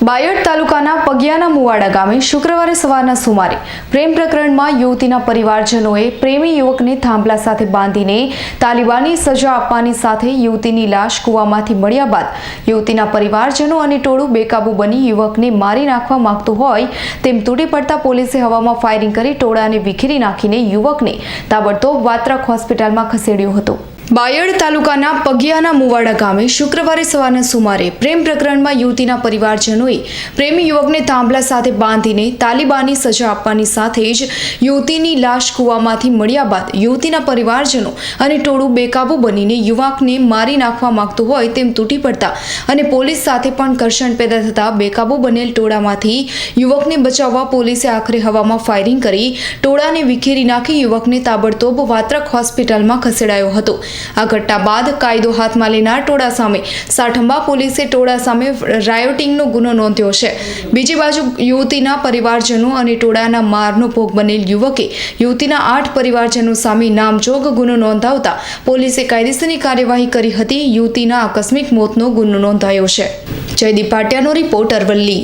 બાયડ તાલુકાના પગિયાના મુવાડા ગામે શુક્રવારે સવારના સુમારે પ્રેમ પ્રકરણમાં યુવતીના પરિવારજનોએ પ્રેમી યુવકને થાંભલા સાથે બાંધીને તાલિબાની સજા આપવાની સાથે યુવતીની લાશ કૂવામાંથી મળ્યા બાદ યુવતીના પરિવારજનો અને ટોળું બેકાબૂ બની યુવકને મારી નાખવા માંગતું હોય તેમ તૂટી પડતા પોલીસે હવામાં ફાયરિંગ કરી ટોળાને વિખેરી નાખીને યુવકને તાબડતોબ વાત્રક હોસ્પિટલમાં ખસેડ્યો હતો। બાયડ તાલુકાના પગિયાના મુવાડા ગામે શુક્રવારે સવારના સુમારે પ્રેમ પ્રકરણમાં યુવતીના પરિવારજનોએ પ્રેમી યુવકને થાંભલા સાથે બાંધીને તાલિબાની સજા આપવાની સાથે જ યુવતીની લાશ કૂવામાંથી મળ્યા બાદ યુવતીના પરિવારજનો અને ટોળું બેકાબૂ બનીને યુવકને મારી નાખવા માંગતું હોય તેમ તૂટી પડતા અને પોલીસ સાથે પણ ઘર્ષણ પેદા થતા બેકાબૂ બનેલ ટોળામાંથી યુવકને બચાવવા પોલીસે આખરે હવામાં ફાયરિંગ કરી ટોળાને વિખેરી નાખી યુવકને તાબડતોબ વાત્રક હોસ્પિટલમાં ખસેડાયો હતો। આ ઘટના બાદ કાયદો હાથમાં લેનાર ટોળા સામે સાઠંબા પોલીસે ટોળા સામે રાયોટિંગનો ગુનો નોંધ્યો છે। બીજી બાજુ યુવતીના પરિવારજનો અને ટોળાના મારનો ભોગ બનેલ યુવકે યુવતીના 8 પરિવારજનો સામે નામજોગ ગુનો નોંધાવતા પોલીસે કાયદેસરની કાર્યવાહી કરી હતી। યુવતીના આકસ્મિક મોતનો ગુનો નોંધાયો છે। જયદીપ ભાટિયાનો રિપોર્ટ, અરવલ્લી।